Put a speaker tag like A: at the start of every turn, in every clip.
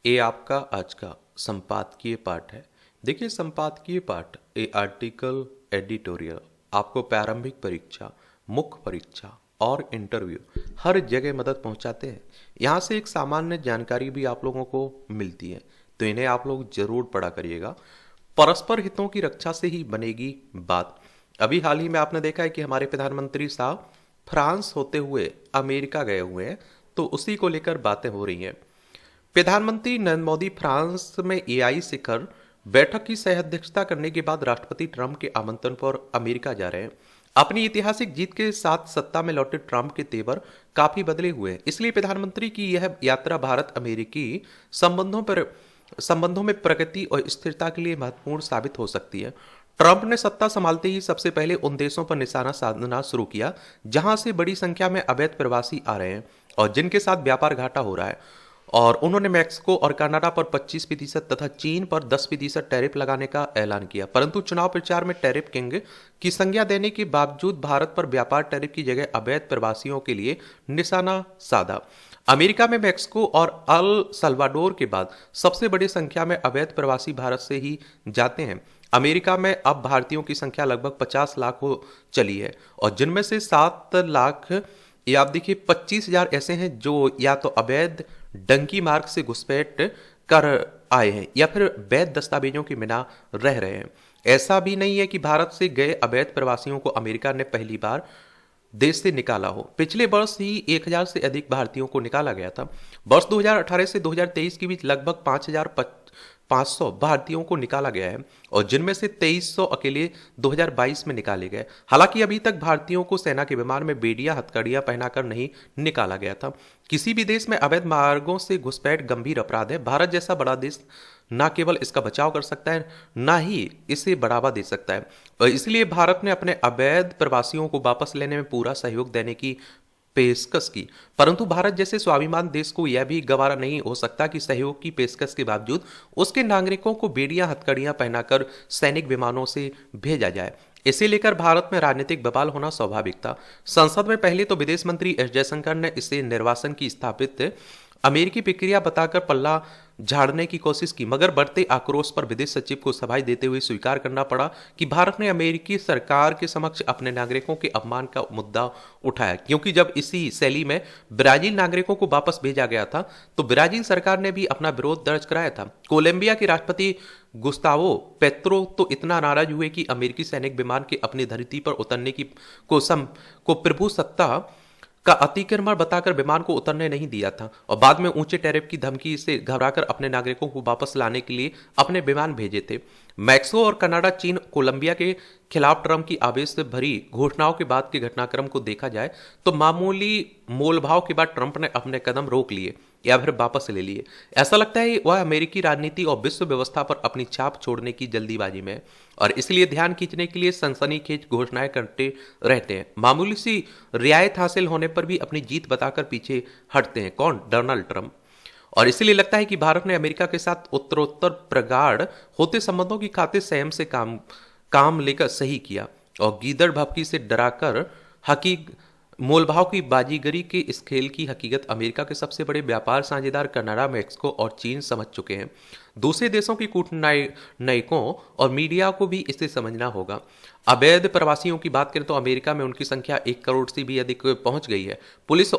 A: ये आपका आज का संपादकीय पाठ है। देखिए, संपादकीय पाठ ए आर्टिकल एडिटोरियल आपको प्रारंभिक परीक्षा, मुख्य परीक्षा और इंटरव्यू हर जगह मदद पहुंचाते हैं। यहाँ से एक सामान्य जानकारी भी आप लोगों को मिलती है, तो इन्हें आप लोग जरूर पढ़ा करिएगा। परस्पर हितों की रक्षा से ही बनेगी बात। अभी हाल ही में आपने देखा है कि हमारे प्रधानमंत्री साहब फ्रांस होते हुए अमेरिका गए हुए हैं, तो उसी को लेकर बातें हो रही हैं। प्रधानमंत्री नरेंद्र मोदी फ्रांस में एआई शिखर बैठक की सह अध्यक्षता करने के बाद राष्ट्रपति ट्रंप के आमंत्रण पर अमेरिका जा रहे हैं। अपनी ऐतिहासिक जीत के साथ सत्ता में लौटे ट्रंप के तेवर काफी बदले हुए हैं, इसलिए प्रधानमंत्री की यह यात्रा भारत अमेरिकी संबंधों में प्रगति और स्थिरता के लिए महत्वपूर्ण साबित हो सकती है। ट्रंप ने सत्ता संभालते ही सबसे पहले उन देशों पर निशाना साधना शुरू किया जहां से बड़ी संख्या में अवैध प्रवासी आ रहे हैं और जिनके साथ व्यापार घाटा हो रहा है, और उन्होंने मैक्सिको और कनाडा पर 25% तथा चीन पर 10% टैरिफ लगाने का ऐलान किया। परंतु चुनाव प्रचार में टैरिफ किंग की संज्ञा देने के बावजूद भारत पर व्यापार टैरिफ की जगह अवैध प्रवासियों के लिए निशाना साधा। अमेरिका में मैक्सिको और अल सल्वाडोर के बाद सबसे बड़ी संख्या में अवैध प्रवासी भारत से ही जाते हैं। अमेरिका में अब भारतीयों की संख्या लगभग 50 लाख हो चली है, और जिनमें से 7 लाख या आप देखिए 25,000 ऐसे हैं जो या तो अवैध डंकी मार्ग से घुसपैठ कर आए हैं या फिर वैध दस्तावेजों के बिना रह रहे हैं। ऐसा भी नहीं है कि भारत से गए अवैध प्रवासियों को अमेरिका ने पहली बार देश से निकाला हो। पिछले वर्ष ही 1,000 से अधिक भारतीयों को निकाला गया था। वर्ष 2018 से 2023 के बीच लगभग 5,500 भारतीयों को निकाला गया है, और जिनमें से 2,300 अकेले 2022 में निकाले गए। हालांकि अभी तक भारतीयों को सेना के विमान में बेड़ियां हथकड़ियां पहनाकर नहीं निकाला गया था। किसी भी देश में अवैध मार्गों से घुसपैठ गंभीर अपराध है। भारत जैसा बड़ा देश न केवल इसका बचाव कर सकता है, न ही इसे बढ़ावा दे सकता है, और इसलिए भारत ने अपने अवैध प्रवासियों को वापस लेने में पूरा सहयोग देने की पेशकश की। परंतु भारत जैसे स्वाभिमान देश को यह भी गवारा नहीं हो सकता कि सहयोग की पेशकश के बावजूद उसके नागरिकों को बेड़ियां हथकड़ियां पहनाकर सैनिक विमानों से भेजा जाए। इसे लेकर भारत में राजनीतिक बवाल होना स्वाभाविक था। संसद में पहले तो विदेश मंत्री एस जयशंकर ने इसे निर्वासन की स्थापित अमेरिकी प्रक्रिया बताकर पल्ला झाड़ने की कोशिश की, मगर बढ़ते आक्रोश पर विदेश सचिव को सफाई देते हुए स्वीकार करना पड़ा कि भारत ने अमेरिकी सरकार के समक्ष अपने नागरिकों के अपमान का मुद्दा उठाया, क्योंकि जब इसी शैली में ब्राजील नागरिकों को वापस भेजा गया था तो ब्राजील सरकार ने भी अपना विरोध दर्ज कराया था। कोलंबिया के राष्ट्रपति गुस्तावो पेत्रो तो इतना नाराज हुए कि अमेरिकी सैनिक विमान के अपनी धरती पर उतरने की को प्रभु सत्ता का अतिक्रमण बताकर विमान को उतरने नहीं दिया था, और बाद में ऊंचे टैरिफ की धमकी से घबराकर अपने नागरिकों को वापस लाने के लिए अपने विमान भेजे थे। मैक्सिको और कनाडा, चीन, कोलंबिया के खिलाफ ट्रंप की आवेश से भरी घोषणाओं के बाद के घटनाक्रम को देखा जाए तो मामूली मोलभाव के बाद ट्रंप ने अपने कदम रोक लिए या फिर वापस ले लिए। ऐसा लगता है वह अमेरिकी राजनीति और विश्व व्यवस्था पर अपनी छाप छोड़ने की जल्दीबाजी में, और इसलिए ध्यान खींचने के लिए सनसनीखेज घोषणाएं करते रहते हैं। मामूली सी रियायत हासिल होने पर भी अपनी जीत बताकर पीछे हटते हैं। कौन? Donald Trump. और इसलिए लगता है कि भारत ने अमेरिका के साथ उत्तरोत्तर प्रगाढ़ होते संबंधों की खातिर संयम से काम लेकर सही किया, और गीदड़ भपकी से डराकर मोलभाव की बाजीगरी के इस खेल की हकीकत अमेरिका के सबसे बड़े व्यापार साझेदार कनाडा, मैक्सिको और चीन समझ चुके हैं। दूसरे देशों की कूटनयिकों और मीडिया को भी इसे समझना होगा। अवैध प्रवासियों की बात करें तो अमेरिका में उनकी संख्या 1 करोड़ से भी अधिक पहुंच गई है। पुलिस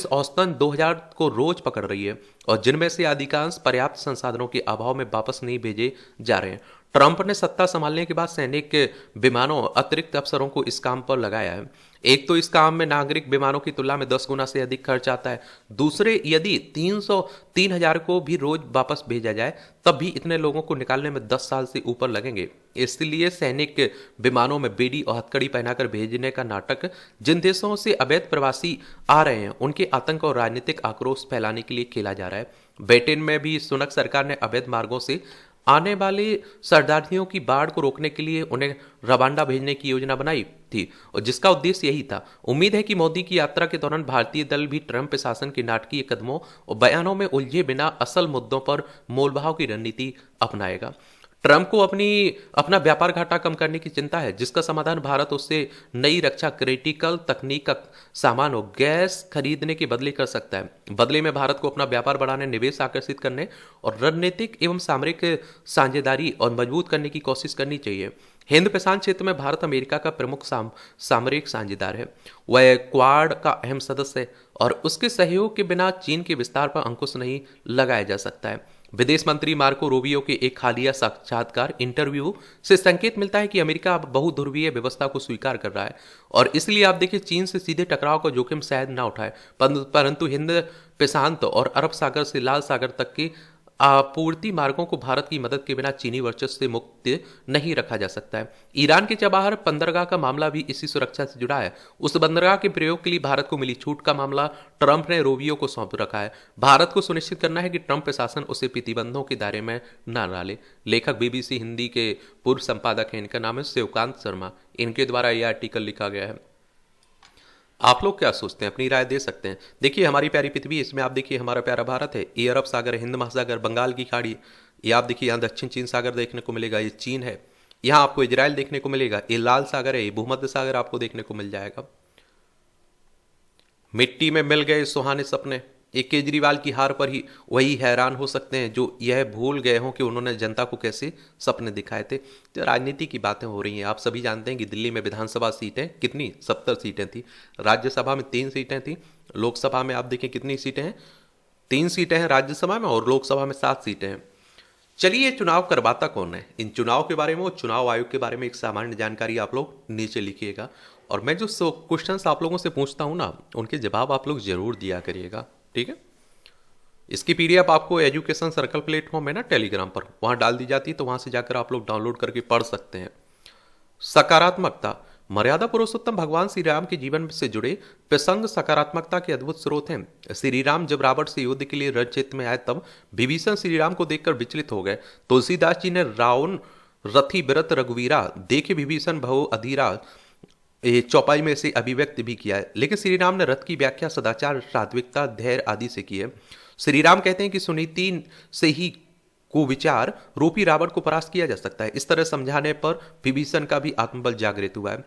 A: औसतन 2,000 को रोज पकड़ रही है, और जिनमें से अधिकांश पर्याप्त संसाधनों के अभाव में वापस नहीं भेजे जा रहे हैं। ट्रंप ने सत्ता संभालने के बाद सैनिक विमानों अतिरिक्त अफसरों को इस काम पर लगाया है। एक तो इस काम में नागरिक विमानों की तुलना में 10 गुना से अधिक खर्च आता है। दूसरे, यदि 3,000 को भी रोज वापस भेजा जाए तब भी इतने लोगों को निकालने में 10 साल से ऊपर लगेंगे। इसलिए सैनिक विमानों में बेड़ी और हथकड़ी पहनाकर भेजने का नाटक जिन देशों से अवैध प्रवासी आ रहे हैं उनके आतंक और राजनीतिक आक्रोश फैलाने के लिए खेला जा रहा है। ब्रिटेन में भी सुनक सरकार ने अवैध मार्गों से आने वाले शरणार्थियों की बाढ़ को रोकने के लिए उन्हें रवांडा भेजने की योजना बनाई थी, और जिसका उद्देश्य यही था। उम्मीद है कि मोदी की यात्रा के दौरान भारतीय दल भी ट्रंप प्रशासन के नाटकीय कदमों और बयानों में उलझे बिना असल मुद्दों पर मोलभाव की रणनीति अपनाएगा। ट्रंप को अपना व्यापार घाटा कम करने की चिंता है, जिसका समाधान भारत उससे नई रक्षा क्रिटिकल तकनीक का सामान और गैस खरीदने के बदले कर सकता है। बदले में भारत को अपना व्यापार बढ़ाने, निवेश आकर्षित करने और रणनीतिक एवं सामरिक साझेदारी और मजबूत करने की कोशिश करनी चाहिए। हिंद प्रशांत क्षेत्र में भारत अमेरिका का प्रमुख सामरिक साझेदार है। वह क्वाड का अहम सदस्य है और उसके सहयोग के बिना चीन के विस्तार पर अंकुश नहीं लगाया जा सकता है। विदेश मंत्री मार्को रूबियो के एक हालिया साक्षात्कार इंटरव्यू से संकेत मिलता है कि अमेरिका अब बहुध्रुवीय व्यवस्था को स्वीकार कर रहा है और इसलिए आप देखिए चीन से सीधे टकराव का जोखिम शायद ना उठाए, परंतु हिंद प्रशांत और अरब सागर से लाल सागर तक की आपूर्ति मार्गों को भारत की मदद के बिना चीनी वर्चस्व से मुक्त नहीं रखा जा सकता है। ईरान के चबाहर बंदरगाह का मामला भी इसी सुरक्षा से जुड़ा है। उस बंदरगाह के प्रयोग के लिए भारत को मिली छूट का मामला ट्रंप ने रूबियो को सौंप रखा है। भारत को सुनिश्चित करना है कि ट्रंप प्रशासन उसे प्रतिबंधों के दायरे में न डाले। लेखक बीबीसी हिंदी के पूर्व संपादक हैं, इनका नाम है शिवकांत शर्मा। इनके द्वारा यह आर्टिकल लिखा गया है। आप लोग क्या सोचते हैं, अपनी राय दे सकते हैं। देखिए हमारी प्यारी पृथ्वी, इसमें आप देखिए हमारा प्यारा भारत है, ये अरब सागर, हिंद महासागर, बंगाल की खाड़ी, ये आप देखिए यहाँ दक्षिण चीन सागर देखने को मिलेगा, ये चीन है। यहाँ आपको इजराइल देखने को मिलेगा, ये लाल सागर है, ये भूमध्य सागर आपको देखने को मिल जाएगा। मिट्टी में मिल गए सुहाने सपने, एक केजरीवाल की हार पर ही वही हैरान हो सकते हैं जो यह भूल गए हों कि उन्होंने जनता को कैसे सपने दिखाए थे। तो राजनीति की बातें हो रही हैं। आप सभी जानते हैं कि दिल्ली में विधानसभा सीटें कितनी 70 सीटें थी, राज्यसभा में 3 सीटें थी, लोकसभा में आप देखें कितनी सीटें हैं, 3 सीटें हैं राज्यसभा में और लोकसभा में 7 सीटें हैं। चलिए चुनाव करवाता कौन है, इन चुनाव के बारे में और चुनाव आयोग के बारे में एक सामान्य जानकारी आप लोग नीचे लिखिएगा और मैं जो क्वेश्चंस आप लोगों से पूछता हूं ना, उनके जवाब आप लोग जरूर दिया करिएगा, ठीक है। इसकी पीडीएफ आपको एजुकेशन सर्कल प्लेटफॉर्म है ना टेलीग्राम पर, वहां डाल दी जाती है, तो वहां से जाकर आप लोग डाउनलोड करके पढ़ सकते हैं। सकारात्मकता, मर्यादा पुरुषोत्तम भगवान श्री राम के जीवन से जुड़े प्रसंग सकारात्मकता के अद्भुत स्रोत हैं। श्री राम जब रावण से युद्ध के लिए रणक्षेत्र में आए तब विभीषण श्री राम को देखकर विचलित हो गए। तुलसीदास जी ने रावण रथी व्रत रघुवीरा देखे विभीषण भव अधीरा ये चौपाई में से अभिव्यक्त भी किया है। लेकिन श्री राम ने रथ की व्याख्या सदाचार, सात्विकता, धैर्य आदि से की है। श्री राम कहते हैं कि सुनीति से ही कुविचार रूपी रावण को परास्त किया जा सकता है। इस तरह समझाने पर विभीषण का भी आत्मबल जागृत हुआ है।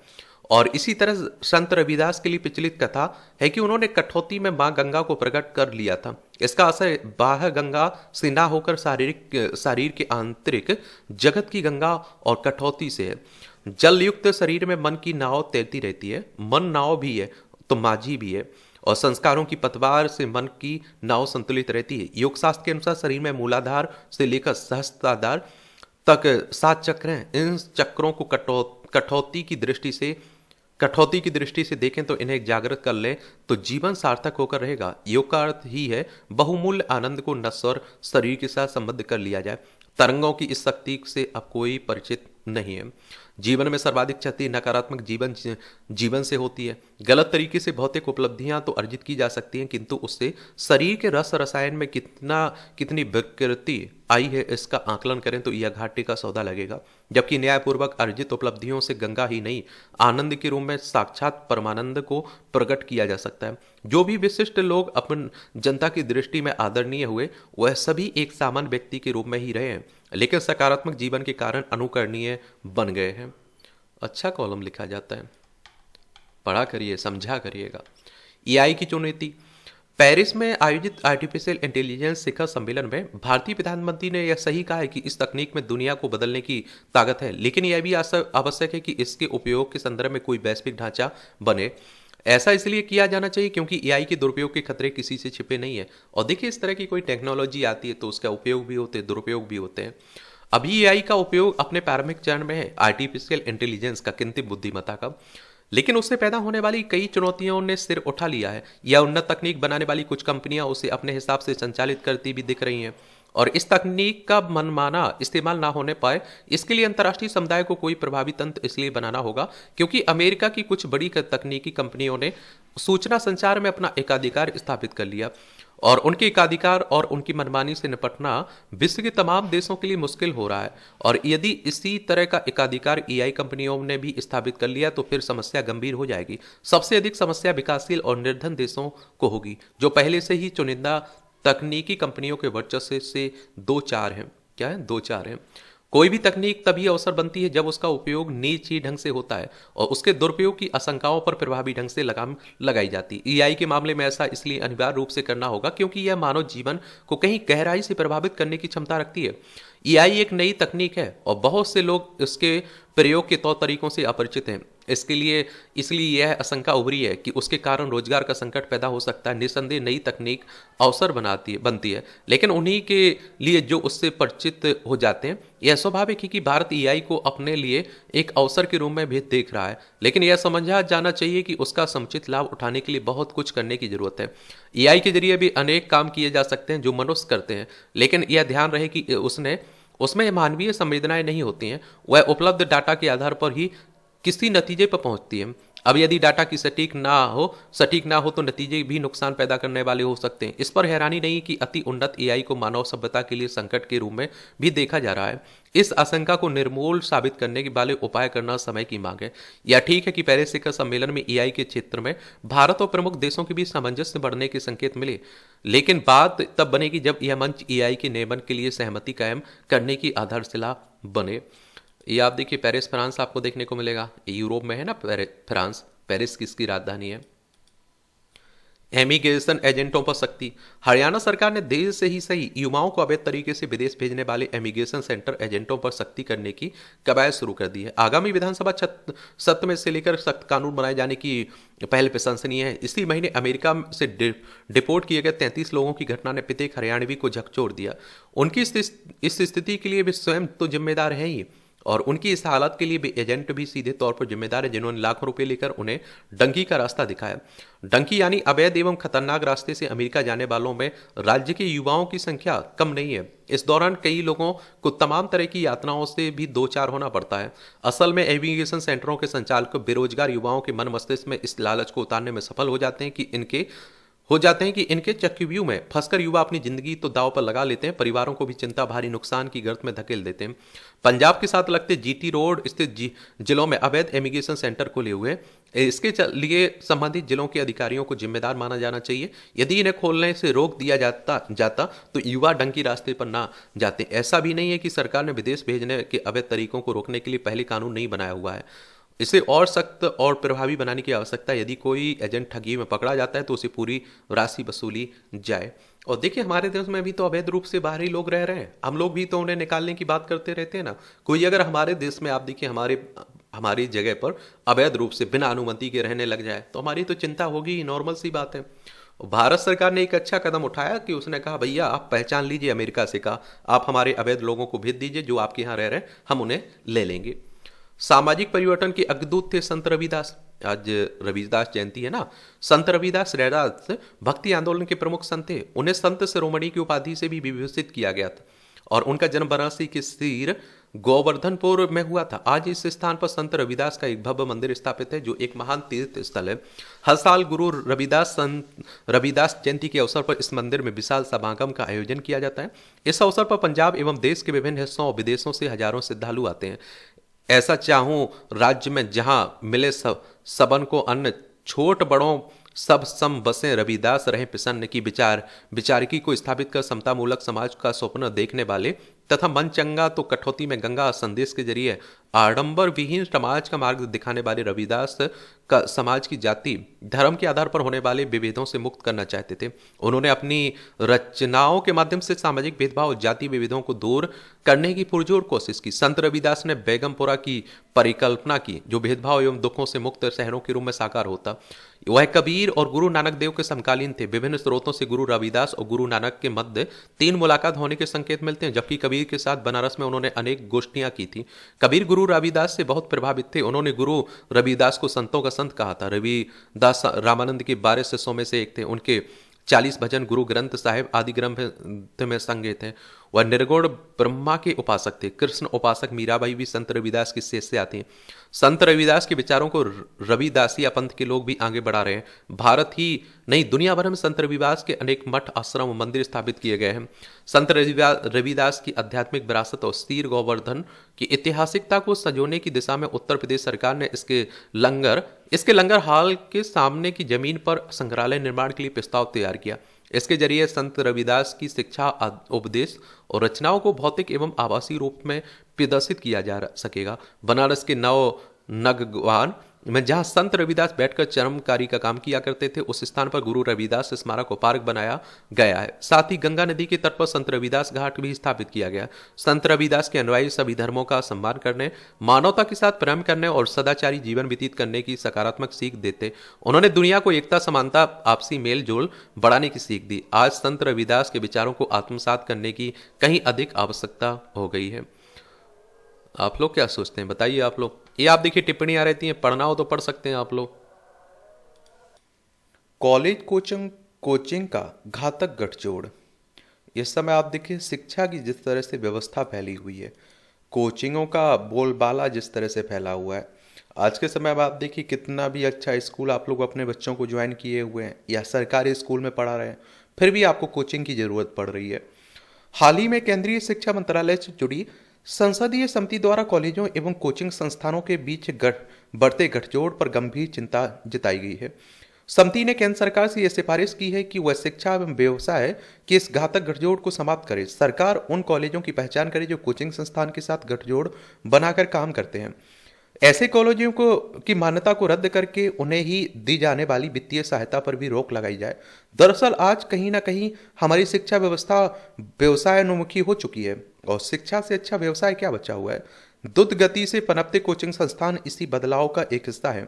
A: और इसी तरह संत रविदास के लिए प्रचलित कथा है कि उन्होंने कठौती में मां गंगा को प्रकट कर लिया था। इसका असर बाह्य गंगा से ना होकर शरीर के आंतरिक जगत की गंगा और कठौती से है। जल युक्त शरीर में मन की नाव तैरती रहती है। मन नाव भी है तो माझी भी है और संस्कारों की पतवार से मन की नाव संतुलित रहती है। योग शास्त्र के अनुसार शरीर में मूलाधार से लेकर सहस्त्राधार तक 7 चक्र हैं। इन चक्रों को कठौती की दृष्टि से देखें तो इन्हें जागृत कर लें तो जीवन सार्थक होकर रहेगा। योग का अर्थ ही है बहुमूल्य आनंद को नश्वर शरीर के साथ संबद्ध कर लिया जाए। तरंगों की इस शक्ति से अब कोई परिचित नहीं है। जीवन में सर्वाधिक क्षति नकारात्मक जीवन से होती है। गलत तरीके से भौतिक उपलब्धियां तो अर्जित की जा सकती हैं, किंतु उससे शरीर के रस रसायन में कितनी विकृति आई है इसका आकलन करें तो यह घाटे का सौदा लगेगा। जबकि न्यायपूर्वक अर्जित उपलब्धियों से गंगा ही नहीं, आनंद के रूप में साक्षात परमानंद को प्रकट किया जा सकता है। जो भी विशिष्ट लोग अपन जनता की दृष्टि में आदरणीय हुए वह सभी एक सामान्य व्यक्ति के रूप में ही रहे हैं, लेकिन सकारात्मक जीवन के कारण अनुकरणीय बन गए हैं। अच्छा कॉलम लिखा जाता है, पढ़ा करिए, समझा करिएगा। एआई की चुनौती, पेरिस में आयोजित आर्टिफिशियल इंटेलिजेंस शिखर सम्मेलन में भारतीय प्रधानमंत्री ने यह सही कहा है कि इस तकनीक में दुनिया को बदलने की ताकत है, लेकिन यह भी आवश्यक है कि इसके उपयोग के संदर्भ में कोई वैश्विक ढांचा बने। ऐसा इसलिए किया जाना चाहिए क्योंकि एआई के दुरुपयोग के खतरे किसी से छिपे नहीं है। और देखिए इस तरह की कोई टेक्नोलॉजी आती है तो उसका उपयोग भी होते हैं, दुरुपयोग भी होते हैं। अभी एआई का उपयोग अपने प्रारंभिक चरण में है, आर्टिफिशियल इंटेलिजेंस का, कृत्रिम बुद्धिमत्ता का, लेकिन उससे पैदा होने वाली कई चुनौतियों ने सिर उठा लिया है। यह उन्नत तकनीक बनाने वाली कुछ कंपनियां उसे अपने हिसाब से संचालित करती भी दिख रही हैं और इस तकनीक का मनमाना इस्तेमाल ना होने पाए इसके लिए अंतर्राष्ट्रीय समुदाय को कोई प्रभावी तंत्र इसलिए बनाना होगा क्योंकि अमेरिका की कुछ बड़ी तकनीकी कंपनियों ने सूचना संचार में अपना एकाधिकार स्थापित कर लिया और उनके एकाधिकार और उनकी मनमानी से निपटना विश्व के तमाम देशों के लिए मुश्किल हो रहा है। और यदि इसी तरह का एकाधिकार एआई कंपनियों ने भी स्थापित कर लिया तो फिर समस्या गंभीर हो जाएगी। सबसे अधिक समस्या विकासशील और निर्धन देशों को होगी जो पहले से ही चुनिंदा तकनीकी कंपनियों के वर्चस्व से 2-4 हैं। क्या है? 2-4 हैं। कोई भी तकनीक तभी अवसर बनती है जब उसका उपयोग निजी ढंग से होता है और उसके दुरुपयोग की आशंकाओं पर प्रभावी ढंग से लगाम लगाई जाती है। एआई के मामले में ऐसा इसलिए अनिवार्य रूप से करना होगा क्योंकि यह मानव जीवन को कहीं गहराई से प्रभावित करने की क्षमता रखती है। एआई एक नई तकनीक है और बहुत से लोग इसके प्रयोग के तौर तरीकों से अपरिचित हैं। इसलिए यह आशंका उभरी है कि उसके कारण रोजगार का संकट पैदा हो सकता है। निस्संदेह नई तकनीक अवसर बनती है, लेकिन उन्हीं के लिए जो उससे परिचित हो जाते हैं। यह स्वाभाविक है कि भारत एआई को अपने लिए एक अवसर के रूप में भी देख रहा है, लेकिन यह समझा जाना चाहिए कि उसका समुचित लाभ उठाने के लिए बहुत कुछ करने की जरूरत है। एआई के जरिए भी अनेक काम किए जा सकते हैं जो मनुष्य करते हैं, लेकिन यह ध्यान रहे कि उसमें मानवीय संवेदनाएं नहीं होती हैं। वह उपलब्ध डाटा के आधार पर ही किसी नतीजे पर पहुंचती है। अब यदि डाटा की सटीक ना हो तो नतीजे भी नुकसान पैदा करने वाले हो सकते हैं। इस पर हैरानी नहीं कि अति उन्नत एआई को मानव सभ्यता के लिए संकट के रूप में भी देखा जा रहा है। इस आशंका को निर्मूल साबित करने के वाले उपाय करना समय की मांग है। यह ठीक है कि पेरिस शिखर सम्मेलन में एआई के क्षेत्र में भारत और प्रमुख देशों के बीच सामंजस्य बढ़ने के संकेत मिले, लेकिन बात तब बनेगी जब यह मंच एआई के नियमन के लिए सहमति कायम करने की आधारशिला बने। ये आप देखिए, पेरिस फ्रांस आपको देखने को मिलेगा। यूरोप में है ना फ्रांस, पेरिस किसकी राजधानी है। इमिग्रेशन एजेंटों पर सख्ती। हरियाणा सरकार ने देर से ही सही युवाओं को अवैध तरीके से विदेश भेजने वाले इमिग्रेशन सेंटर एजेंटों पर सख्ती करने की कवायद शुरू कर दी है। आगामी विधानसभा सत्र में से लेकर सख्त कानून बनाए जाने की पहल प्रशंसनीय है। इसी महीने अमेरिका से डिपोर्ट किए गए 33 लोगों की घटना ने प्रत्येक हरियाणवी को झकझोर दिया। उनकी इस स्थिति के लिए वे स्वयं तो जिम्मेदार हैं ही, और उनकी इस हालत के लिए भी एजेंट भी सीधे तौर पर जिम्मेदार है, जिन्होंने लाखों रुपए लेकर उन्हें डंकी का रास्ता दिखाया। डंकी यानी अवैध एवं खतरनाक रास्ते से अमेरिका जाने वालों में राज्य के युवाओं की संख्या कम नहीं है। इस दौरान कई लोगों को तमाम तरह की यातनाओं से भी दो चार होना पड़ता है। असल में इमिग्रेशन सेंटरों के संचालक बेरोजगार युवाओं के मन मस्तिष्क में इस लालच को उतारने में सफल हो जाते हैं कि इनके चक्रव्यूह में फंसकर युवा अपनी जिंदगी तो दांव पर लगा लेते हैं, परिवारों को भी चिंता भारी नुकसान की गर्त में धकेल देते हैं। पंजाब के साथ लगते जीटी रोड स्थित जिलों में अवैध इमिग्रेशन सेंटर खुले हुए, इसके लिए संबंधित जिलों के अधिकारियों को जिम्मेदार माना जाना चाहिए। यदि इन्हें खोलने से रोक दिया जाता तो युवा डंकी रास्ते पर ना जाते। ऐसा भी नहीं है कि सरकार ने विदेश भेजने के अवैध तरीकों को रोकने के लिए पहले कानून नहीं बनाया हुआ है। इसे और सख्त और प्रभावी बनाने की आवश्यकता है। यदि कोई एजेंट ठगी में पकड़ा जाता है तो उसे पूरी राशि वसूली जाए। और देखिए, हमारे देश में भी तो अवैध रूप से बाहरी लोग रह रहे हैं, हम लोग भी तो उन्हें निकालने की बात करते रहते हैं ना। कोई अगर हमारे देश में, आप देखिए, हमारी जगह पर अवैध रूप से बिना अनुमति के रहने लग जाए तो हमारी तो चिंता होगी, नॉर्मल सी बात है। भारत सरकार ने एक अच्छा कदम उठाया कि उसने कहा, भैया आप पहचान लीजिए, अमेरिका से कहा आप हमारे अवैध लोगों को भेज दीजिए जो आपके यहाँ रह रहे हैं, हम उन्हें ले लेंगे। सामाजिक परिवर्तन के अग्रदूत थे संत रविदास। आज रविदास जयंती है ना। संत रविदास रैदास भक्ति आंदोलन के प्रमुख संत थे। उन्हें संत शिरोमणि की उपाधि से भी विभूषित किया गया था और उनका जन्म वाराणसी के सिर गोवर्धनपुर में हुआ था। आज इस स्थान पर संत रविदास का एक भव्य मंदिर स्थापित है जो एक महान तीर्थ स्थल है। हर साल गुरु रविदास जयंती के अवसर पर इस मंदिर में विशाल समागम का आयोजन किया जाता है। इस अवसर पर पंजाब एवं देश के विभिन्न हिस्सों और विदेशों से हजारों श्रद्धालु आते हैं। ऐसा चाहूं राज्य में जहां मिले सबन को अन्न, छोट बड़ों सब सम बसे, रविदास रहे प्रसन्न की विचारिकी को स्थापित कर समतामूलक समाज का स्वप्न देखने वाले तथा मन चंगा तो कठौती में गंगा संदेश के जरिए आडंबर विहीन समाज का मार्ग दिखाने वाले रविदास का समाज की जाति धर्म के आधार पर होने वाले विभेदों से मुक्त करना चाहते थे। उन्होंने अपनी रचनाओं के माध्यम से सामाजिक भेदभाव और जाति विभेदों को दूर करने की पुरजोर कोशिश की। संत रविदास ने बेगमपुरा की परिकल्पना की जो भेदभाव एवं दुखों से मुक्त शहरों के रूप में साकार होता। वह कबीर और गुरु नानक देव के समकालीन थे। विभिन्न स्रोतों से गुरु रविदास और गुरु नानक के मध्य 3 मुलाकात होने के संकेत मिलते हैं, जबकि कबीर के साथ बनारस में उन्होंने अनेक गोष्ठियां की थी। कबीर गुरु रविदास से बहुत प्रभावित थे। उन्होंने गुरु रविदास को संतों का संत कहा था। रविदास रामानंद के 12 शिष्यों में से एक थे। उनके 40 भजन गुरु ग्रंथ साहिब आदि ग्रंथ में संगे थे। वह निर्गुण ब्रह्मा के उपासक थे। कृष्ण उपासक मीराबाई भी संत रविदास की शिष्या थी। संत रविदास के विचारों को रविदासिया पंथ के लोग भी आगे बढ़ा रहे हैं। भारत ही नहीं, दुनिया भर में संत रविदास के अनेक मठ, आश्रम, मंदिर स्थापित किए गए हैं। संत रविदास की आध्यात्मिक विरासत और स्थिर गोवर्धन की ऐतिहासिकता को संजोने की दिशा में उत्तर प्रदेश सरकार ने इसके लंगर हाल के सामने की जमीन पर संग्रहालय निर्माण के लिए प्रस्ताव तैयार किया। इसके जरिए संत रविदास की शिक्षा, उपदेश और रचनाओं को भौतिक एवं आभासी रूप में प्रदर्शित किया जा सकेगा। बनारस के नव नगवान में जहां संत रविदास बैठकर चरमकारी का काम किया करते थे, उस स्थान पर गुरु रविदास स्मारक और पार्क बनाया गया है। साथ ही गंगा नदी के तट पर संत रविदास घाट भी स्थापित किया गया। संत रविदास के अनुयायी सभी धर्मों का सम्मान करने, मानवता के साथ प्रेम करने और सदाचारी जीवन व्यतीत करने की सकारात्मक सीख देते। उन्होंने दुनिया को एकता, समानता, आपसी मेल जोल बढ़ाने की सीख दी। आज संत रविदास के विचारों को आत्मसात करने की कहीं अधिक आवश्यकता हो गई है। आप लोग क्या सोचते हैं, बताइए आप लोग। ये आप देखिए टिप्पणियां रहती हैं, पढ़ना हो तो पढ़ सकते हैं आप लोग। कॉलेज कोचिंग का घातक गठजोड़। इस समय आप देखिए शिक्षा की जिस तरह से व्यवस्था फैली हुई है, कोचिंगों का बोलबाला जिस तरह से फैला हुआ है, आज के समय में आप देखिए कितना भी अच्छा स्कूल आप लोग अपने बच्चों को ज्वाइन किए हुए हैं या सरकारी स्कूल में पढ़ा रहे हैं, फिर भी आपको कोचिंग की जरूरत पड़ रही है। हाल ही में केंद्रीय शिक्षा मंत्रालय से जुड़ी संसदीय समिति द्वारा कॉलेजों एवं कोचिंग संस्थानों के बीच बढ़ते गठजोड़ पर गंभीर चिंता जताई गई है। समिति ने केंद्र सरकार से यह सिफारिश की है कि वह शिक्षा एवं व्यवसाय के इस घातक गठजोड़ को समाप्त करे। सरकार उन कॉलेजों की पहचान करे जो कोचिंग संस्थान के साथ गठजोड़ बनाकर काम करते हैं। ऐसे कॉलेजों को की मान्यता को रद्द करके उन्हें ही दी जाने वाली वित्तीय सहायता पर भी रोक लगाई जाए। दरअसल आज कहीं ना कहीं हमारी शिक्षा व्यवस्था व्यवसायोन्मुखी हो चुकी है और शिक्षा से अच्छा व्यवसाय क्या बचा हुआ है। द्रुत गति से पनपते कोचिंग संस्थान इसी बदलाव का एक हिस्सा है।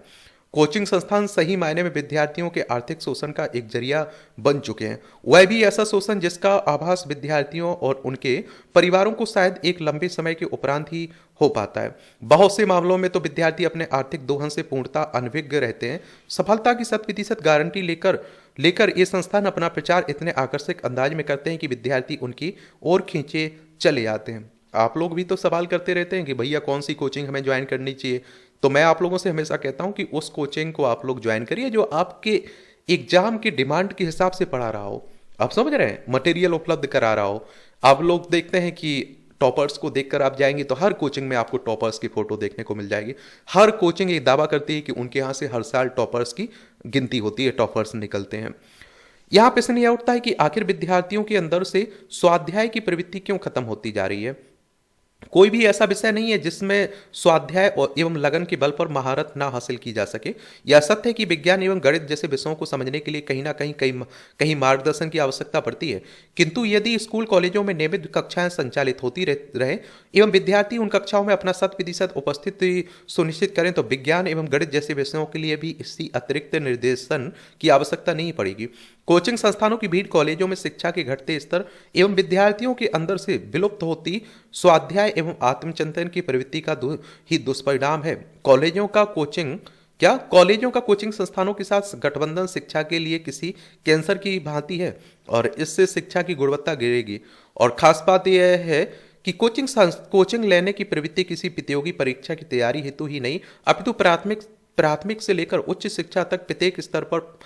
A: कोचिंग संस्थान सही मायने में विद्यार्थियों के आर्थिक शोषण का एक जरिया बन चुके हैं, वह भी ऐसा शोषण जिसका आभास विद्यार्थियों और उनके परिवारों को शायद एक लंबे समय के उपरांत ही हो पाता है। बहुत से मामलों में तो विद्यार्थी अपने आर्थिक दोहन से पूर्णतः अनभिज्ञ रहते हैं। सफलता की 100% गारंटी लेकर ये संस्थान अपना प्रचार इतने आकर्षक अंदाज में करते हैं कि विद्यार्थी उनकी ओर खींचे चले जाते हैं। आप लोग भी तो सवाल करते रहते हैं कि भैया कौन सी कोचिंग हमें ज्वाइन करनी चाहिए, तो मैं आप लोगों से हमेशा कहता हूं कि उस कोचिंग को आप लोग ज्वाइन करिए जो आपके एग्जाम की डिमांड के हिसाब से पढ़ा रहा हो। आप समझ रहे हैं, मटेरियल उपलब्ध करा रहा हो। आप लोग देखते हैं कि टॉपर्स को देखकर आप जाएंगे तो हर कोचिंग में आपको टॉपर्स की फोटो देखने को मिल जाएगी। हर कोचिंग ये दावा करती है कि उनके यहाँ से हर साल टॉपर्स की गिनती होती है, टॉपर्स निकलते हैं। यहाँ प्रश्न यह उठता है कि आखिर विद्यार्थियों के अंदर से स्वाध्याय की प्रवृत्ति क्यों खत्म होती जा रही है। कोई भी ऐसा विषय नहीं है जिसमें स्वाध्याय और एवं लगन के बल पर महारत ना हासिल की जा सके। यह सत्य है कि विज्ञान एवं गणित जैसे विषयों को समझने के लिए कहीं ना कहीं मार्गदर्शन की आवश्यकता पड़ती है। किंतु यदि स्कूल कॉलेजों में नियमित कक्षाएं संचालित होती रहे एवं विद्यार्थी उन कक्षाओं में अपना 100% उपस्थिति सुनिश्चित करें तो विज्ञान एवं गणित जैसे विषयों के लिए भी इसी अतिरिक्त निर्देशन की आवश्यकता नहीं पड़ेगी। कोचिंग संस्थानों की भीड़ कॉलेजों में शिक्षा के घटते स्तर एवं विद्यार्थियों के अंदर से विलुप्त होती स्वाध्याय एवं आत्मचिंतन की प्रवृत्ति का ही दुष्परिणाम है। कॉलेजों का कोचिंग संस्थानों के साथ गठबंधन शिक्षा के लिए किसी कैंसर की भांति है और इससे शिक्षा की गुणवत्ता गिरेगी। और खास बात यह है कि कोचिंग लेने की प्रवृत्ति किसी प्रतियोगी परीक्षा की तैयारी हेतु ही नहीं अपितु प्राथमिक से लेकर उच्च शिक्षा तक प्रत्येक स्तर पर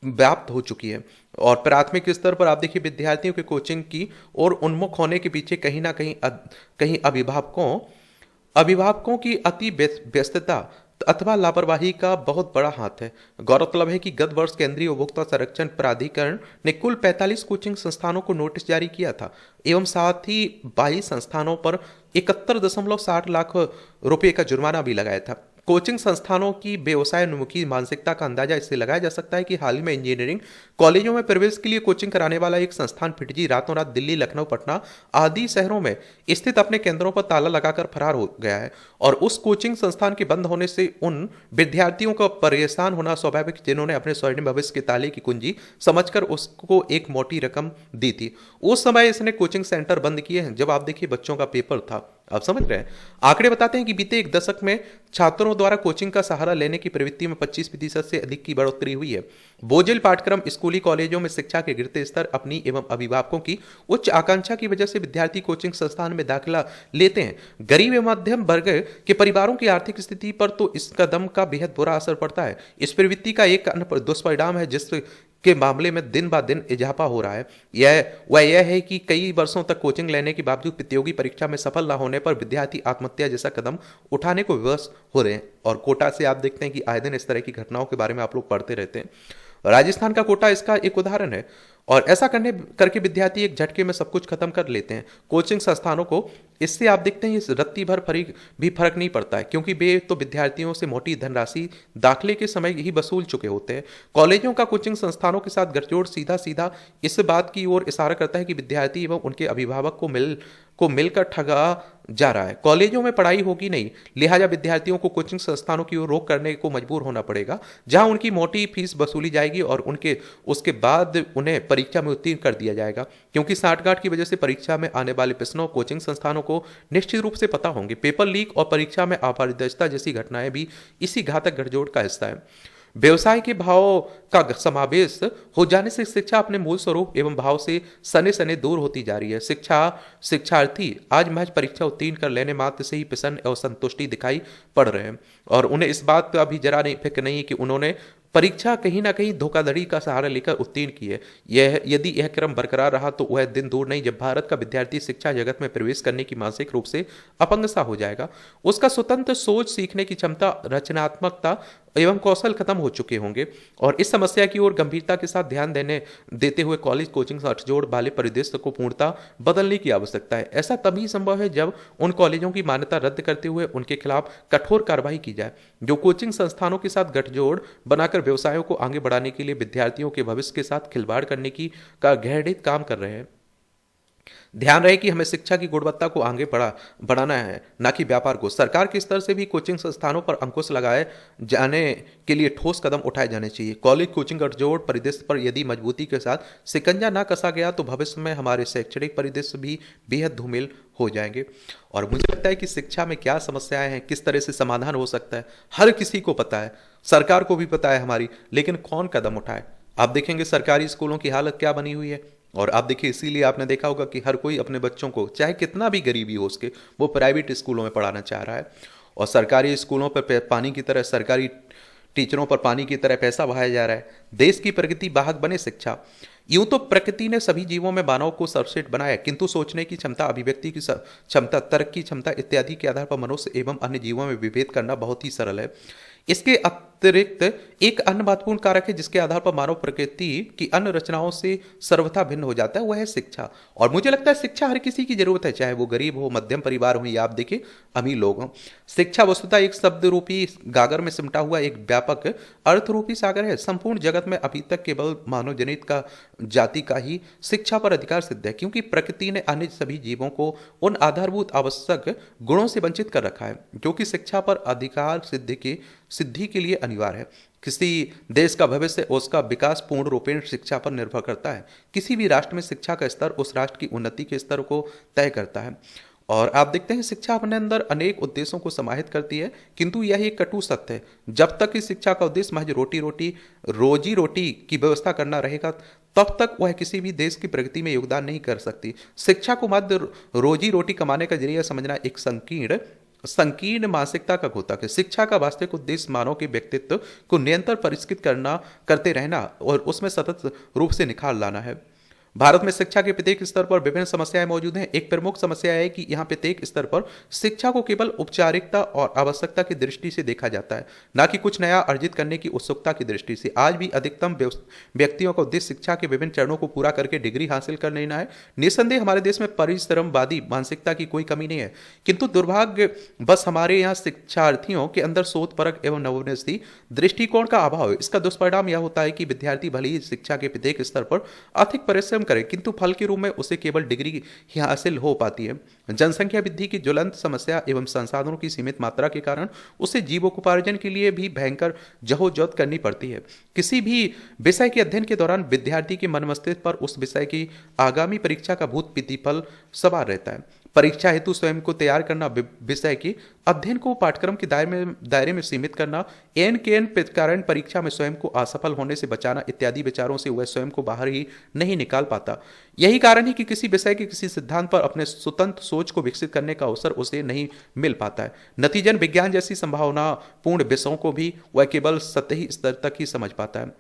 A: व्याप्त हो चुकी है। और प्राथमिक स्तर पर आप देखिए विद्यार्थियों के कोचिंग की और उन्मुख होने के पीछे कहीं ना कहीं अभिभावकों की अति व्यस्तता अथवा लापरवाही का बहुत बड़ा हाथ है। गौरतलब है कि गत वर्ष केंद्रीय उपभोक्ता संरक्षण प्राधिकरण ने कुल 45 कोचिंग संस्थानों को नोटिस जारी किया था एवं साथ ही 22 संस्थानों पर 71.60 लाख रुपए का जुर्माना भी लगाया था। कोचिंग संस्थानों की व्यवसायोन्मुखी मानसिकता का अंदाजा इससे लगाया जा सकता है कि हाल ही में इंजीनियरिंग कॉलेजों में प्रवेश के लिए कोचिंग कराने वाला एक संस्थान फिटजी रातों रात दिल्ली, लखनऊ, पटना आदि शहरों में स्थित अपने केंद्रों पर ताला लगाकर फरार हो गया है। और उस कोचिंग संस्थान के बंद होने से उन विद्यार्थियों का परेशान होना स्वाभाविक जिन्होंने अपने स्वर्णिम भविष्य के ताले की कुंजी समझकर उसको एक मोटी रकम दी थी। उस समय इसने कोचिंग सेंटर बंद किए हैं जब आप देखिए बच्चों का पेपर था। आप समझ रहे हैं, आंकड़े बताते हैं कि बीते एक दशक में छात्रों द्वारा कोचिंग का सहारा लेने की प्रवृत्ति में 25% से अधिक की बढ़ोतरी हुई है। बोझिल पाठ्यक्रम स्कूली कॉलेजों में शिक्षा के गिरते स्तर अपनी एवं अभिभावकों की उच्च आकांक्षा की वजह से विद्यार्थी कोचिंग संस्थान में दाखिला लेते हैं। गरीब एवं मध्यम वर्ग के परिवारों की आर्थिक स्थिति पर तो इस कदम का बेहद बुरा असर पड़ता है। इस प्रवृत्ति का एक दुष्परिणाम है जिस के मामले में दिन ब दिन इजाफा हो रहा है यह है कि कई वर्षों तक कोचिंग लेने के बावजूद प्रतियोगी परीक्षा में सफल न होने पर विद्यार्थी आत्महत्या जैसा कदम उठाने को विवश हो रहे हैं। और कोटा से आप देखते हैं कि आए दिन इस तरह की घटनाओं के बारे में आप लोग पढ़ते रहते हैं। राजस्थान का कोटा इसका एक उदाहरण है। और ऐसा करने करके विद्यार्थी एक झटके में सब कुछ खत्म कर लेते हैं। कोचिंग संस्थानों को इससे आप देखते हैं इस रत्ती भर भी फर्क नहीं पड़ता है, क्योंकि वे तो विद्यार्थियों से मोटी धनराशि दाखिले के समय ही वसूल चुके होते हैं। कॉलेजों का कोचिंग संस्थानों के साथ गठजोड़ सीधा सीधा इस बात की ओर इशारा करता है कि विद्यार्थी एवं उनके अभिभावक को मिलकर ठगा जा रहा है। कॉलेजों में पढ़ाई होगी नहीं, लिहाजा विद्यार्थियों को कोचिंग संस्थानों की ओर रोक करने को मजबूर होना पड़ेगा, जहां उनकी मोटी फीस वसूली जाएगी और उसके बाद उन्हें परीक्षा में उत्तीर्ण कर दिया जाएगा। क्योंकि साठगांठ की वजह से परीक्षा में आने वाले प्रश्नों कोचिंग संस्थानों को निश्चित रूप से पता होंगे। पेपर लीक और परीक्षा में अपारदर्शिता जैसी घटनाएं भी इसी घातक गठजोड़ का हिस्सा है। व्यवसाय के भाव का समावेश हो जाने से शिक्षा अपने मूल स्वरूप एवं भाव से सने सने दूर होती जा रही है। शिक्षार्थी आज महज परीक्षा उत्तीर्ण कर लेने मात्र से ही प्रसन्न और संतुष्टि दिखाई पड़ रहे हैं, और उन्हें इस बात का भी जरा नहीं फिक्र नहीं कि उन्होंने परीक्षा कहीं ना कहीं धोखाधड़ी का सहारा लेकर उत्तीर्ण की है। यदि यह क्रम बरकरार रहा तो वह दिन दूर नहीं जब भारत का विद्यार्थी शिक्षा जगत में प्रवेश करने की मानसिक रूप से अपंग सा हो जाएगा। उसका स्वतंत्र सोच, सीखने की क्षमता, रचनात्मकता एवं कौशल खत्म हो चुके होंगे। और इस समस्या की ओर गंभीरता के साथ ध्यान देते हुए कॉलेज कोचिंग गठजोड़ वाले परिदृश्य को पूर्णतः बदलने की आवश्यकता है। ऐसा तभी संभव है जब उन कॉलेजों की मान्यता रद्द करते हुए उनके खिलाफ कठोर कार्रवाई की जाए जो कोचिंग संस्थानों के साथ गठजोड़ बनाकर व्यवसायों को आगे बढ़ाने के लिए विद्यार्थियों के भविष्य के साथ खिलवाड़ करने की का घृणित काम कर रहे हैं। ध्यान रहे कि हमें शिक्षा की गुणवत्ता को आगे बढ़ाना है, न कि व्यापार को। सरकार के स्तर से भी कोचिंग संस्थानों पर अंकुश लगाए जाने के लिए ठोस कदम उठाए जाने चाहिए। कॉलेज कोचिंग गठजोड़ परिदृश्य पर यदि मजबूती के साथ शिकंजा न कसा गया तो भविष्य में हमारे शैक्षणिक परिदृश्य भी बेहद धूमिल हो जाएंगे। और मुझे लगता है कि शिक्षा में क्या समस्याएं हैं, किस तरह से समाधान हो सकता है, हर किसी को पता है, सरकार को भी पता है हमारी, लेकिन कौन कदम उठाए। आप देखेंगे सरकारी स्कूलों की हालत क्या बनी हुई है। और आप देखिए, इसीलिए आपने देखा होगा कि हर कोई अपने बच्चों को, चाहे कितना भी गरीबी हो उसके, वो प्राइवेट स्कूलों में पढ़ाना चाह रहा है। और सरकारी स्कूलों पर पानी की तरह, सरकारी टीचरों पर पानी की तरह पैसा बहाया जा रहा है। देश की प्रगति वाहक बने शिक्षा। यूं तो प्रकृति ने सभी जीवों में मानव को सर्वश्रेष्ठ बनाया, किंतु सोचने की क्षमता, अभिव्यक्ति की क्षमता, तर्क की क्षमता इत्यादि के आधार पर मनुष्य एवं अन्य जीवों में विभेद करना बहुत ही सरल है। इसके अतिरिक्त एक अन्य महत्वपूर्ण कारक है जिसके आधार पर मानव प्रकृति की अन्य रचनाओं से सर्वथा भिन्न हो जाता है, वह है शिक्षा। और मुझे लगता है शिक्षा हर किसी की जरूरत है, चाहे वो गरीब हो, मध्यम परिवार हो या आप देखिए अमीर लोग हों। शिक्षा वस्तुतः एक शब्द रूपी गागर में सिमटा हुआ एक व्यापक अर्थ रूपी सागर है। संपूर्ण जगत में अभी तक केवल मानव जनित का जाति का ही शिक्षा पर अधिकार सिद्ध है, क्योंकि प्रकृति ने अन्य सभी जीवों को उन आधारभूत आवश्यक गुणों से वंचित कर रखा है जो कि शिक्षा पर अधिकार सिद्धि के लिए अनिवार्य है। किसी देश का भविष्य, उसका विकास पूर्ण रूपेण शिक्षा पर निर्भर करता है। किसी भी राष्ट्र में शिक्षा का स्तर उस राष्ट्र की उन्नति के स्तर को तय करता है। और आप देखते हैं शिक्षा अपने अंदर अनेक उद्देश्यों को समाहित करती है, किंतु यह एक कटु सत्य है। जब तक इस शिक्षा का उद्देश्य महज रोजी रोटी की व्यवस्था करना रहेगा, तब तक वह किसी भी देश की प्रगति में योगदान नहीं कर सकती। शिक्षा को मात्र रोजी रोटी कमाने का जरिया समझना एक संकीर्ण मानसिकता का घोतक है। शिक्षा का वास्तविक उद्देश्य मानव के व्यक्तित्व को निरंतर परिष्कृत करते रहना और उसमें सतत रूप से निखार लाना है। भारत में शिक्षा के प्रत्येक स्तर पर विभिन्न समस्याएं मौजूद हैं। एक प्रमुख समस्या है कि यहाँ प्रत्येक स्तर पर शिक्षा को केवल औपचारिकता और आवश्यकता की दृष्टि से देखा जाता है, न कि कुछ नया अर्जित करने की उत्सुकता की दृष्टि से। आज भी अधिकतम व्यक्तियों का उद्देश्य शिक्षा के विभिन्न चरणों को पूरा करके डिग्री हासिल कर लेना है। निस्संदेह हमारे देश में परिश्रमवादी मानसिकता की कोई कमी नहीं है, किंतु दुर्भाग्य बस हमारे यहाँ शिक्षार्थियों के अंदर शोधपरक एवं नवोन्मेषी दृष्टिकोण का अभाव है। इसका दुष्परिणाम यह होता है कि विद्यार्थी भले ही शिक्षा के प्रत्येक स्तर पर अधिक परिश्रम करे, किंतु फल के रूप में उसे केवल डिग्री ही हासिल हो पाती है। जनसंख्या वृद्धि की ज्वलंत समस्या एवं संसाधनों की सीमित मात्रा के कारण उसे जीवकोपार्जन के लिए भी भयंकर जहोजहद करनी पड़ती है। किसी भी विषय के अध्ययन के दौरान विद्यार्थी के मन मस्तिष्क पर उस विषय की आगामी परीक्षा का भूत प्रतिफल सवार रहता है। परीक्षा हेतु स्वयं को तैयार करना, विषय की अध्ययन को पाठ्यक्रम के दायरे में सीमित करना, एन के एन कारण परीक्षा में स्वयं को असफल होने से बचाना इत्यादि विचारों से वह स्वयं को बाहर ही नहीं निकाल पाता। यही कारण है कि किसी विषय के किसी सिद्धांत पर अपने स्वतंत्र सोच को विकसित करने का अवसर उसे नहीं मिल पाता है। नतीजन विज्ञान जैसी संभावनापूर्ण विषयों को भी वह केवल सतही स्तर तक ही समझ पाता है।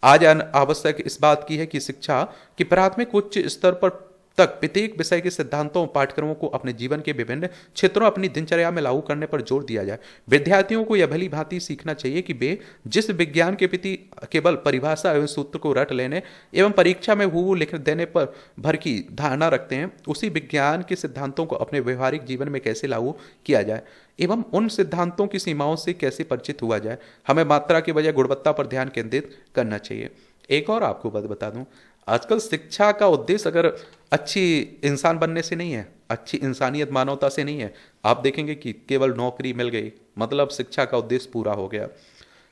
A: आज आवश्यक इस बात की है कि शिक्षा की प्राथमिक उच्च स्तर पर तक प्रत्येक विषय के सिद्धांतों और पाठ्यक्रमों को अपने जीवन के विभिन्न क्षेत्रों अपनी दिनचर्या में लागू करने पर जोर दिया जाए। विद्यार्थियों को यह भली भांति सीखना चाहिए कि वे जिस विज्ञान के प्रति केवल परिभाषा एवं सूत्र को रट लेने एवं परीक्षा में हूबहू लिख देने पर भर की धारणा रखते हैं, उसी विज्ञान के सिद्धांतों को अपने व्यवहारिक जीवन में कैसे लागू किया जाए एवं उन सिद्धांतों की सीमाओं से कैसे परिचित हुआ जाए। हमें मात्रा की बजाय गुणवत्ता पर ध्यान केंद्रित करना चाहिए। एक और आपको बात बता दूं, आजकल शिक्षा का उद्देश्य अगर अच्छी इंसान बनने से नहीं है, अच्छी इंसानियत मानवता से नहीं है। आप देखेंगे कि केवल नौकरी मिल गई मतलब शिक्षा का उद्देश्य पूरा हो गया।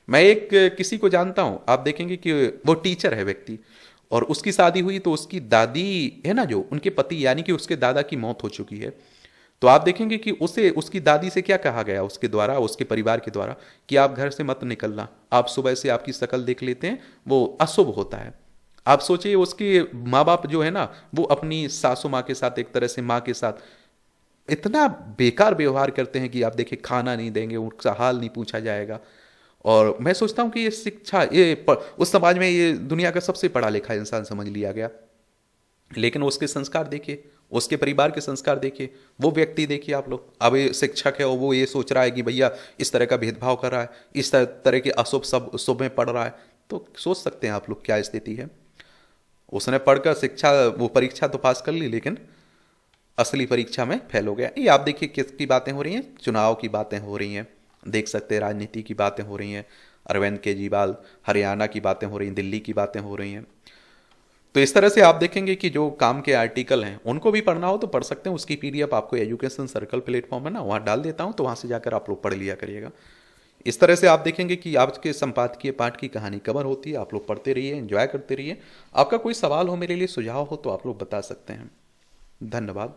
A: मैं एक किसी को जानता हूं, आप देखेंगे कि वो टीचर है व्यक्ति, और उसकी शादी हुई तो उसकी दादी है ना, जो उनके पति यानी कि उसके दादा की मौत हो चुकी है, तो आप देखेंगे कि उसे उसकी दादी से क्या कहा गया उसके द्वारा, उसके परिवार के द्वारा, कि आप घर से मत निकलना, आप सुबह से आपकी शक्ल देख लेते हैं वो अशुभ होता है। आप सोचिए उसके माँ बाप जो है ना, वो अपनी सासू माँ के साथ, एक तरह से माँ के साथ इतना बेकार व्यवहार करते हैं कि आप देखिए खाना नहीं देंगे, उसका हाल नहीं पूछा जाएगा। और मैं सोचता हूँ कि ये शिक्षा उस समाज में ये दुनिया का सबसे पढ़ा लिखा इंसान समझ लिया गया, लेकिन उसके संस्कार देखिए, उसके परिवार के संस्कार देखिए, वो व्यक्ति देखिए आप लोग। अब ये शिक्षक है और वो ये सोच रहा है कि भैया इस तरह का भेदभाव कर रहा है, इस तरह के अशुभ सब शुभ में पढ़ रहा है, तो सोच सकते हैं आप लोग क्या स्थिति है। उसने पढ़कर शिक्षा वो परीक्षा तो पास कर ली, लेकिन असली परीक्षा में फेल हो गया। ये आप देखिए किसकी बातें हो रही हैं, चुनाव की बातें हो रही हैं, देख सकते हैं राजनीति की बातें हो रही हैं, अरविंद केजरीवाल हरियाणा की बातें हो रही हैं, दिल्ली की बातें हो रही हैं। तो इस तरह से आप देखेंगे कि जो काम के आर्टिकल हैं उनको भी पढ़ना हो तो पढ़ सकते हैं। उसकी पीडीएफ आपको एजुकेशन सर्कल प्लेटफॉर्म है ना, वहाँ डाल देता हूँ, तो वहाँ से जाकर आप लोग पढ़ लिया करिएगा। इस तरह से आप देखेंगे कि आपके संपादकीय पाठ की कहानी कवर होती है। आप लोग पढ़ते रहिए, एंजॉय करते रहिए। आपका कोई सवाल हो, मेरे लिए सुझाव हो, तो आप लोग बता सकते हैं। धन्यवाद।